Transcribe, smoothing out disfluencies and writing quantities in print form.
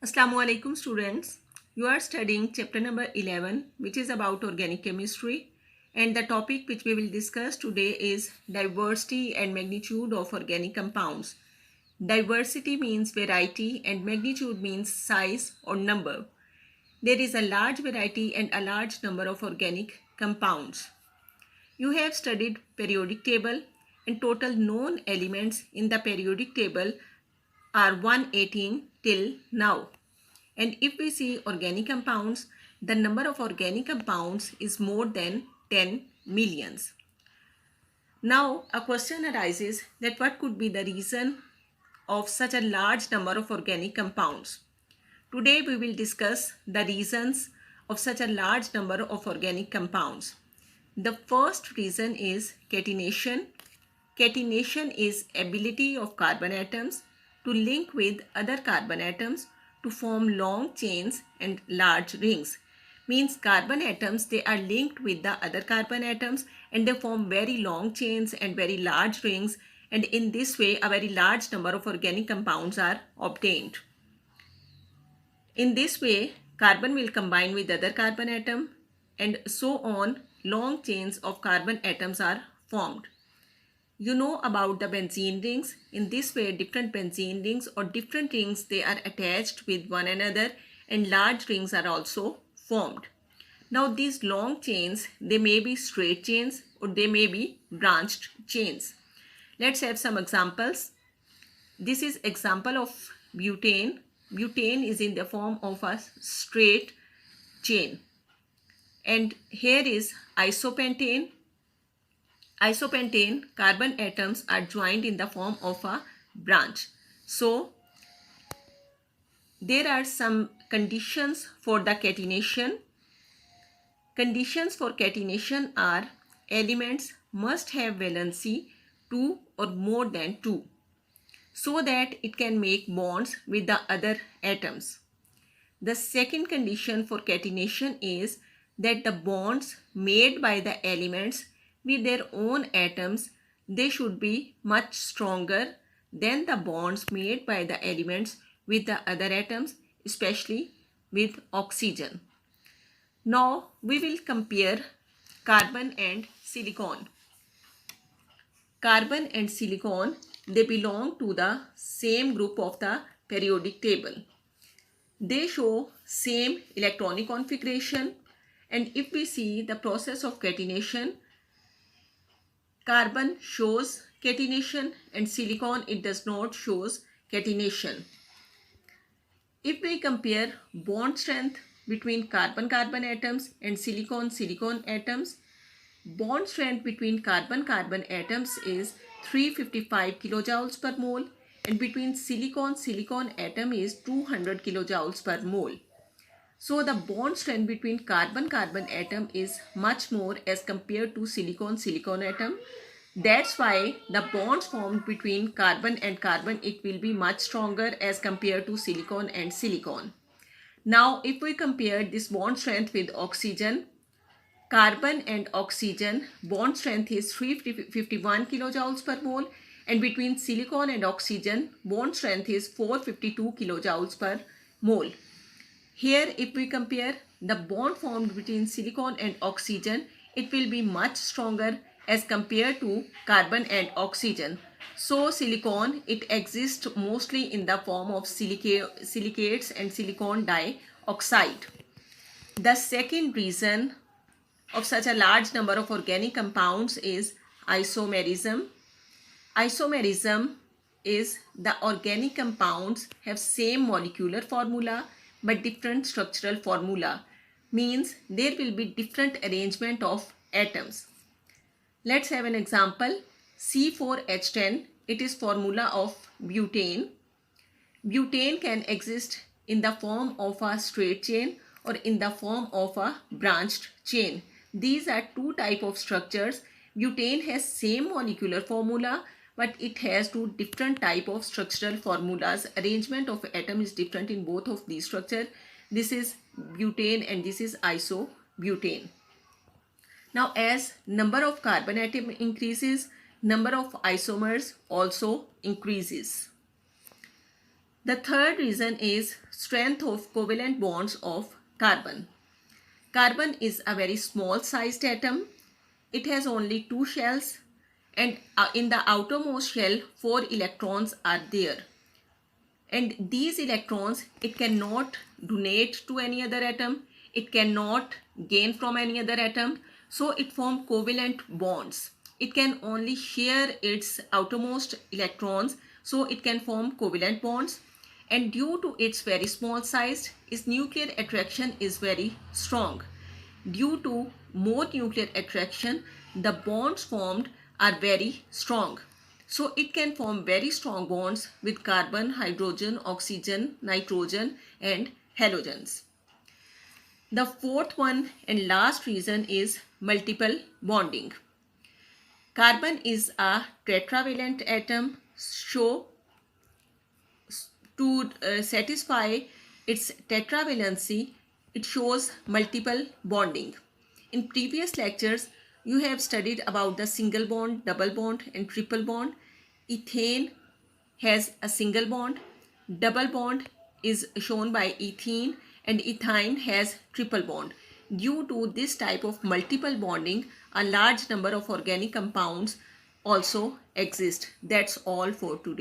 Assalamu alaikum students. You are studying chapter number 11 which is about organic chemistry, and the topic which we will discuss today is diversity and magnitude of organic compounds. Diversity means variety and magnitude means size or number. There is a large variety and a large number of organic compounds. You have studied periodic table, and total known elements in the periodic table are 118 till now. And if we see organic compounds, the number of organic compounds is more than 10 millions. Now, a question arises that what could be the reason of such a large number of organic compounds? Today, we will discuss the reasons of such a large number of organic compounds. The first reason is catenation. Catenation is ability of carbon atoms to link with other carbon atoms to form long chains and large rings. Means carbon atoms, they are linked with the other carbon atoms and they form very long chains and very large rings, and in this way a very large number of organic compounds are obtained. In this way, carbon will combine with other carbon atom and so on long chains of carbon atoms are formed. You know about the benzene rings. In this way, different benzene rings or different rings, they are attached with one another and large rings are also formed. Now these long chains, they may be straight chains or they may be branched chains. Let's have some examples. This is example of butane. Butane is in the form of a straight chain. And here is isopentane. Isopentane, carbon atoms are joined in the form of a branch. So, there are some conditions for the catenation. Conditions for catenation are elements must have valency 2 or more than 2 so that it can make bonds with the other atoms. The second condition for catenation is that the bonds made by the elements with their own atoms, they should be much stronger than the bonds made by the elements with the other atoms, especially with oxygen. Now we will compare carbon and silicon. Carbon and silicon, they belong to the same group of the periodic table. They show same electronic configuration, and if we see the process of catenation, carbon shows catenation and silicon, it does not shows catenation. If we compare bond strength between carbon-carbon atoms and silicon-silicon atoms, bond strength between carbon-carbon atoms is 355 kilojoules per mole and between silicon-silicon atom is 200 kilojoules per mole. So the bond strength between carbon-carbon atom is much more as compared to silicon-silicon atom. That's why the bonds formed between carbon and carbon, it will be much stronger as compared to silicon and silicon. Now if we compare this bond strength with oxygen, carbon and oxygen bond strength is 351 kilojoules per mole, and between silicon and oxygen bond strength is 452 kilojoules per mole. Here if we compare the bond formed between silicon and oxygen, it will be much stronger as compared to carbon and oxygen. So silicon, it exists mostly in the form of silicates and silicon dioxide. The second reason of such a large number of organic compounds is isomerism. Isomerism is the organic compounds have same molecular formula but different structural formula, means there will be different arrangement of atoms. Let's have an example. C4H10, it is formula of butane. Butane can exist in the form of a straight chain or in the form of a branched chain. These are two type of structures. Butane has same molecular formula but it has two different type of structural formulas. Arrangement of atom is different in both of these structure. This is butane and this is isobutane. Now as number of carbon atom increases, number of isomers also increases. The third reason is strength of covalent bonds of carbon. Carbon is a very small sized atom. It has only two shells, and in the outermost shell 4 electrons are there. And these electrons, it cannot donate to any other atom, it cannot gain from any other atom, so it forms covalent bonds. It can only share its outermost electrons, so it can form covalent bonds. And due to its very small size, its nuclear attraction is very strong. Due to more nuclear attraction, the bonds formed are very strong. So it can form very strong bonds with carbon, hydrogen, oxygen, nitrogen and halogens. The fourth one and last reason is multiple bonding. Carbon is a tetravalent atom, so to satisfy its tetravalency, it shows multiple bonding. In previous lectures, you have studied about the single bond, double bond and triple bond. Ethane has a single bond. Double bond is shown by ethene and ethine has triple bond. Due to this type of multiple bonding, a large number of organic compounds also exist. That's all for today.